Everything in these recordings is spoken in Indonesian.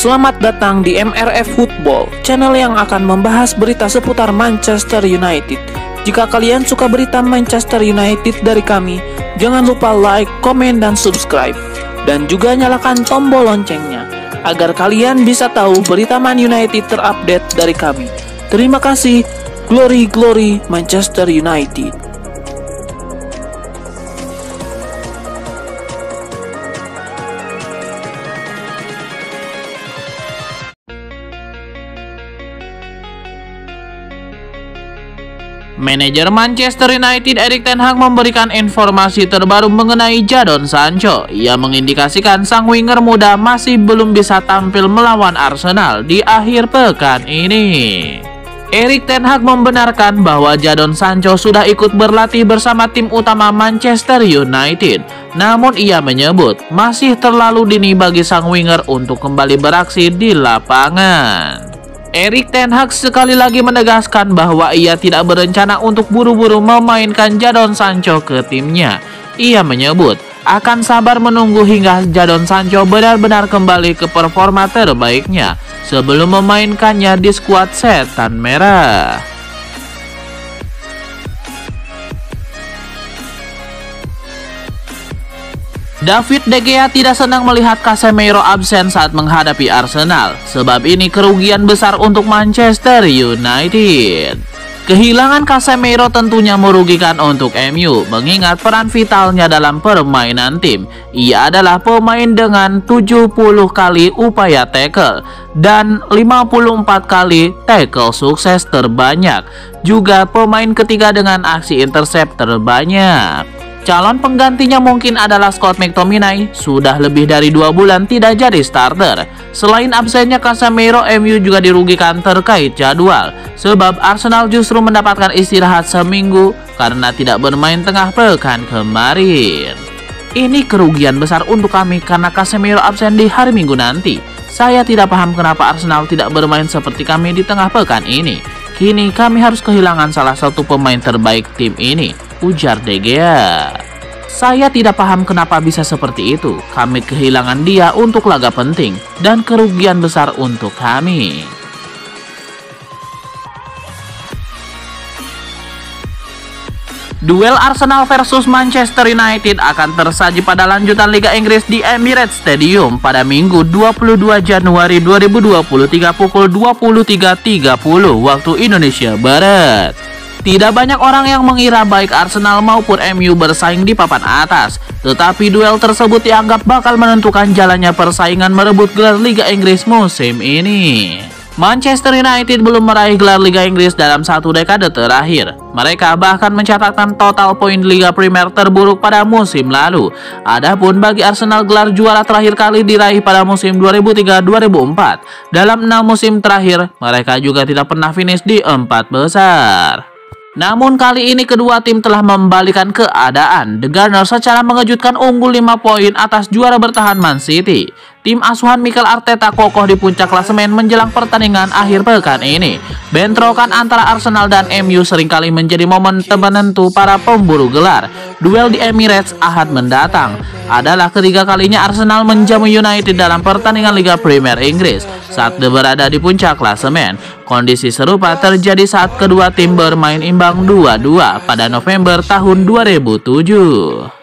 Selamat datang di MRF Football, channel yang akan membahas berita seputar Manchester United. Jika kalian suka berita Manchester United dari kami, jangan lupa like, komen, dan subscribe. Dan juga nyalakan tombol loncengnya, agar kalian bisa tahu berita Man United terupdate dari kami. Terima kasih, Glory Glory Manchester United. Manajer Manchester United Erik ten Hag memberikan informasi terbaru mengenai Jadon Sancho. Ia mengindikasikan sang winger muda masih belum bisa tampil melawan Arsenal di akhir pekan ini. Erik ten Hag membenarkan bahwa Jadon Sancho sudah ikut berlatih bersama tim utama Manchester United. Namun ia menyebut masih terlalu dini bagi sang winger untuk kembali beraksi di lapangan. Erik ten Hag sekali lagi menegaskan bahwa ia tidak berencana untuk buru-buru memainkan Jadon Sancho ke timnya. Ia menyebut akan sabar menunggu hingga Jadon Sancho benar-benar kembali ke performa terbaiknya sebelum memainkannya di skuad Setan Merah. David De Gea tidak senang melihat Casemiro absen saat menghadapi Arsenal. Sebab ini kerugian besar untuk Manchester United. Kehilangan Casemiro tentunya merugikan untuk MU, mengingat peran vitalnya dalam permainan tim. Ia adalah pemain dengan 70 kali upaya tackle dan 54 kali tackle sukses terbanyak. Juga pemain ketiga dengan aksi intercept terbanyak. Calon penggantinya mungkin adalah Scott McTominay, sudah lebih dari 2 bulan tidak jadi starter. Selain absennya Casemiro, MU juga dirugikan terkait jadwal, sebab Arsenal justru mendapatkan istirahat seminggu karena tidak bermain tengah pekan kemarin. Ini kerugian besar untuk kami karena Casemiro absen di hari Minggu nanti. Saya tidak paham kenapa Arsenal tidak bermain seperti kami di tengah pekan ini. Kini kami harus kehilangan salah satu pemain terbaik tim ini, ujar De Gea. Saya tidak paham kenapa bisa seperti itu. Kami kehilangan dia untuk laga penting dan kerugian besar untuk kami. Duel Arsenal versus Manchester United akan tersaji pada lanjutan Liga Inggris di Emirates Stadium pada Minggu 22 Januari 2023 pukul 23.30 waktu Indonesia Barat. Tidak banyak orang yang mengira baik Arsenal maupun MU bersaing di papan atas, tetapi duel tersebut dianggap bakal menentukan jalannya persaingan merebut gelar Liga Inggris musim ini. Manchester United belum meraih gelar Liga Inggris dalam 1 dekade terakhir. Mereka bahkan mencatatkan total poin Liga Premier terburuk pada musim lalu. Adapun bagi Arsenal, gelar juara terakhir kali diraih pada musim 2003-2004. Dalam 6 musim terakhir, mereka juga tidak pernah finish di 4 besar. Namun kali ini kedua tim telah membalikan keadaan. The Gunners secara mengejutkan unggul 5 poin atas juara bertahan Man City. Tim asuhan Mikel Arteta kokoh di puncak klasemen menjelang pertandingan akhir pekan ini. Bentrokan antara Arsenal dan MU seringkali menjadi momen penentu para pemburu gelar. Duel di Emirates Ahad mendatang adalah ketiga kalinya Arsenal menjamu United dalam pertandingan Liga Premier Inggris saat berada di puncak klasemen. Kondisi serupa terjadi saat kedua tim bermain imbang 2-2 pada November tahun 2007.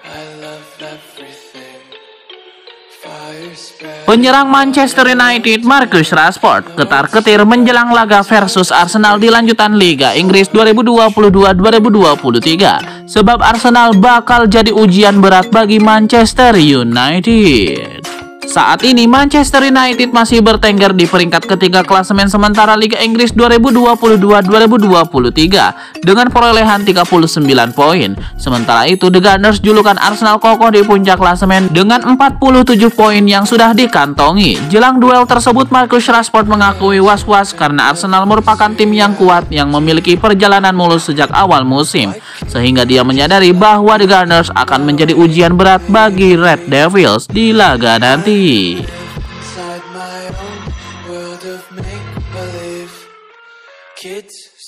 Penyerang Manchester United Marcus Rashford ketar-ketir menjelang laga versus Arsenal di lanjutan Liga Inggris 2022-2023 sebab Arsenal bakal jadi ujian berat bagi Manchester United. Saat ini Manchester United masih bertengger di peringkat ketiga klasemen sementara Liga Inggris 2022-2023 dengan perolehan 39 poin. Sementara itu The Gunners julukan Arsenal kokoh di puncak klasemen dengan 47 poin yang sudah dikantongi. Jelang duel tersebut Marcus Rashford mengakui was-was karena Arsenal merupakan tim yang kuat yang memiliki perjalanan mulus sejak awal musim, sehingga dia menyadari bahwa The Gunners akan menjadi ujian berat bagi Red Devils di laga nanti.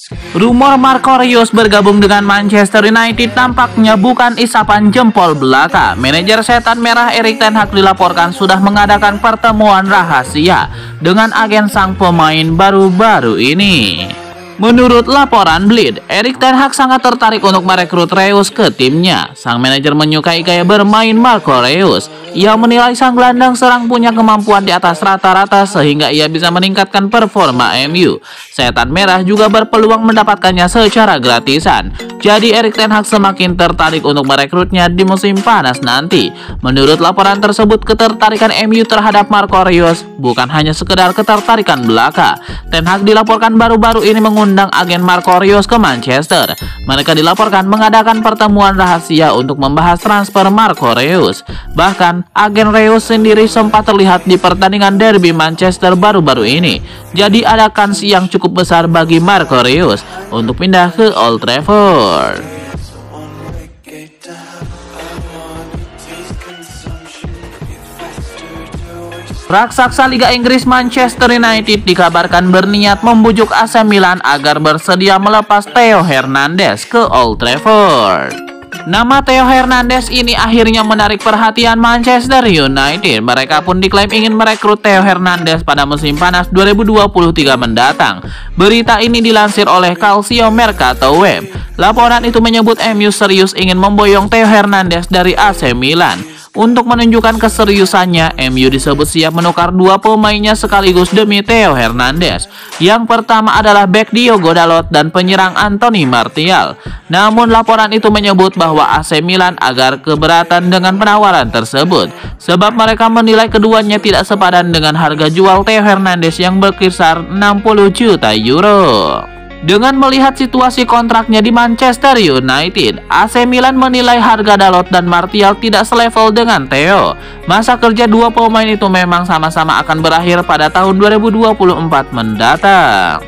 Rumor Marco Reus bergabung dengan Manchester United tampaknya bukan isapan jempol belaka. Manajer setan merah Erik ten Hag dilaporkan sudah mengadakan pertemuan rahasia dengan agen sang pemain baru-baru ini. Menurut laporan Bleed, Erik ten Hag sangat tertarik untuk merekrut Reus ke timnya. Sang manajer menyukai gaya bermain Marco Reus. Ia menilai sang gelandang serang punya kemampuan di atas rata-rata sehingga ia bisa meningkatkan performa MU. Setan merah juga berpeluang mendapatkannya secara gratisan. Jadi Erik ten Hag semakin tertarik untuk merekrutnya di musim panas nanti. Menurut laporan tersebut, ketertarikan MU terhadap Marco Reus bukan hanya sekedar ketertarikan belaka. Ten Hag dilaporkan baru-baru ini mengundang agen Marco Reus ke Manchester. Mereka dilaporkan mengadakan pertemuan rahasia untuk membahas transfer Marco Reus. Bahkan agen Reus sendiri sempat terlihat di pertandingan derby Manchester baru-baru ini. Jadi ada kans yang cukup besar bagi Marco Reus untuk pindah ke Old Trafford. Raksasa Liga Inggris Manchester United dikabarkan berniat membujuk AC Milan agar bersedia melepas Theo Hernandez ke Old Trafford. Nama Theo Hernandez ini akhirnya menarik perhatian Manchester United. Mereka pun diklaim ingin merekrut Theo Hernandez pada musim panas 2023 mendatang. Berita ini dilansir oleh Calcio Mercato Web. Laporan itu menyebut MU serius ingin memboyong Theo Hernandez dari AC Milan. Untuk menunjukkan keseriusannya, MU disebut siap menukar dua pemainnya sekaligus demi Theo Hernandez. Yang pertama adalah bek Diogo Dalot dan penyerang Anthony Martial. Namun laporan itu menyebut bahwa AC Milan agar keberatan dengan penawaran tersebut, sebab mereka menilai keduanya tidak sepadan dengan harga jual Theo Hernandez yang berkisar 60 juta euro. Dengan melihat situasi kontraknya di Manchester United, AC Milan menilai harga Dalot dan Martial tidak selevel dengan Theo. Masa kerja dua pemain itu memang sama-sama akan berakhir pada tahun 2024 mendatang.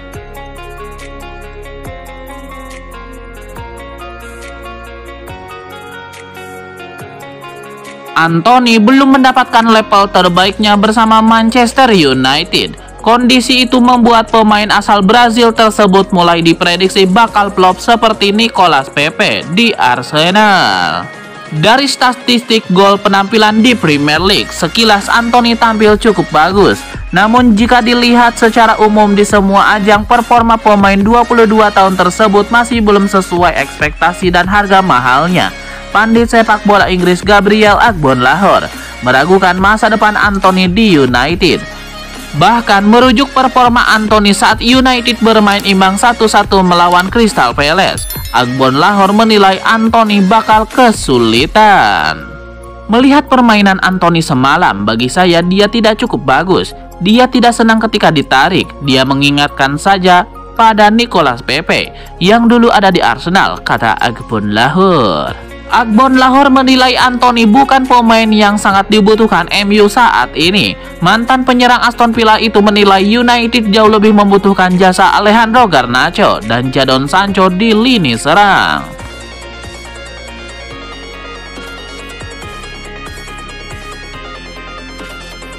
Anthony belum mendapatkan level terbaiknya bersama Manchester United. Kondisi itu membuat pemain asal Brazil tersebut mulai diprediksi bakal flop seperti Nicolas Pepe di Arsenal. Dari statistik gol penampilan di Premier League, sekilas Anthony tampil cukup bagus. Namun jika dilihat secara umum di semua ajang, performa pemain 22 tahun tersebut masih belum sesuai ekspektasi dan harga mahalnya. Pandit sepak bola Inggris Gabriel Agbonlahor meragukan masa depan Anthony di United. Bahkan merujuk performa Anthony saat United bermain imbang 1-1 melawan Crystal Palace, Agbonlahor menilai Anthony bakal kesulitan. Melihat permainan Anthony semalam, bagi saya dia tidak cukup bagus. Dia tidak senang ketika ditarik. Dia mengingatkan saja pada Nicolas Pepe yang dulu ada di Arsenal, kata Agbonlahor. Agbonlahor menilai Anthony bukan pemain yang sangat dibutuhkan MU saat ini. Mantan penyerang Aston Villa itu menilai United jauh lebih membutuhkan jasa Alejandro Garnacho dan Jadon Sancho di lini serang.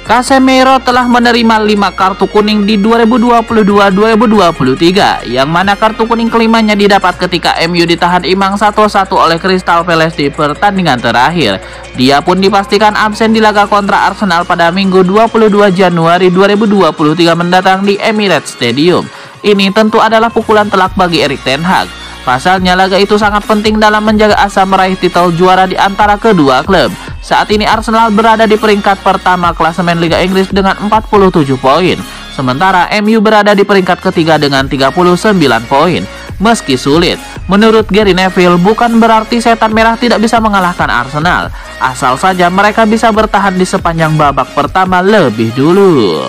Casemiro telah menerima 5 kartu kuning di 2022-2023, yang mana kartu kuning kelimanya didapat ketika MU ditahan imbang 1-1 oleh Crystal Palace di pertandingan terakhir. Dia pun dipastikan absen di laga kontra Arsenal pada Minggu 22 Januari 2023 mendatang di Emirates Stadium. Ini tentu adalah pukulan telak bagi Erik ten Hag. Pasalnya laga itu sangat penting dalam menjaga asa meraih titel juara di antara kedua klub. Saat ini Arsenal berada di peringkat pertama klasemen Liga Inggris dengan 47 poin. Sementara MU berada di peringkat ketiga dengan 39 poin. Meski sulit, menurut Gary Neville bukan berarti setan merah tidak bisa mengalahkan Arsenal. Asal saja mereka bisa bertahan di sepanjang babak pertama lebih dulu.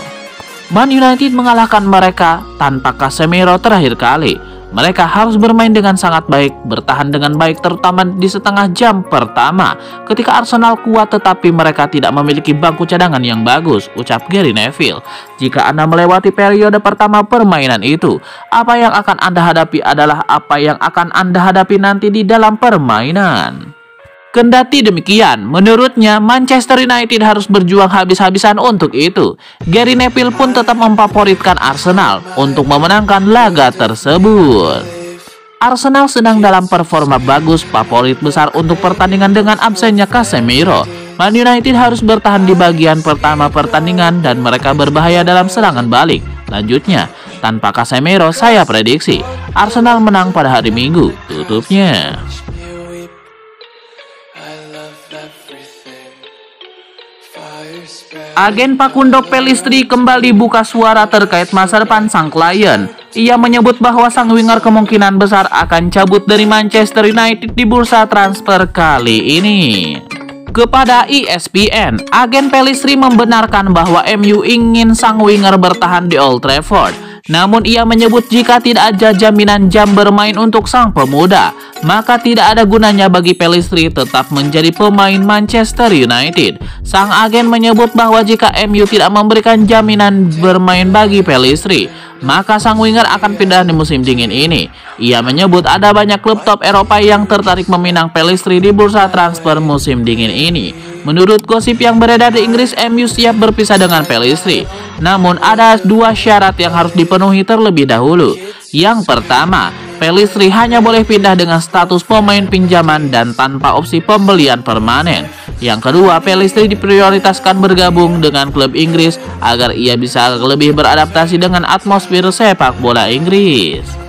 Man United mengalahkan mereka tanpa Casemiro terakhir kali. Mereka harus bermain dengan sangat baik, bertahan dengan baik terutama di setengah jam pertama. Ketika Arsenal kuat tetapi mereka tidak memiliki bangku cadangan yang bagus, ucap Gary Neville. Jika Anda melewati periode pertama permainan itu, apa yang akan Anda hadapi adalah apa yang akan Anda hadapi nanti di dalam permainan. Kendati demikian, menurutnya Manchester United harus berjuang habis-habisan untuk itu. Gary Neville pun tetap memfavoritkan Arsenal untuk memenangkan laga tersebut. Arsenal sedang dalam performa bagus, favorit besar untuk pertandingan dengan absennya Casemiro. Man United harus bertahan di bagian pertama pertandingan dan mereka berbahaya dalam serangan balik. Lanjutnya, tanpa Casemiro, saya prediksi Arsenal menang pada hari Minggu. Tutupnya. Agen Facundo Pellistri kembali buka suara terkait masa depan sang klien. Ia menyebut bahwa sang winger kemungkinan besar akan cabut dari Manchester United di bursa transfer kali ini. Kepada ESPN, agen Pellistri membenarkan bahwa MU ingin sang winger bertahan di Old Trafford. Namun ia menyebut jika tidak ada jaminan jam bermain untuk sang pemuda, maka tidak ada gunanya bagi Pellistri tetap menjadi pemain Manchester United. Sang agen menyebut bahwa jika MU tidak memberikan jaminan bermain bagi Pellistri, maka sang winger akan pindah di musim dingin ini. Ia menyebut ada banyak klub top Eropa yang tertarik meminang Pellistri di bursa transfer musim dingin ini. Menurut gosip yang beredar di Inggris, MU siap berpisah dengan Pellistri. Namun ada dua syarat yang harus dipenuhi terlebih dahulu. Yang pertama, Pellistri hanya boleh pindah dengan status pemain pinjaman dan tanpa opsi pembelian permanen. Yang kedua, Pellistri diprioritaskan bergabung dengan klub Inggris agar ia bisa lebih beradaptasi dengan atmosfer sepak bola Inggris.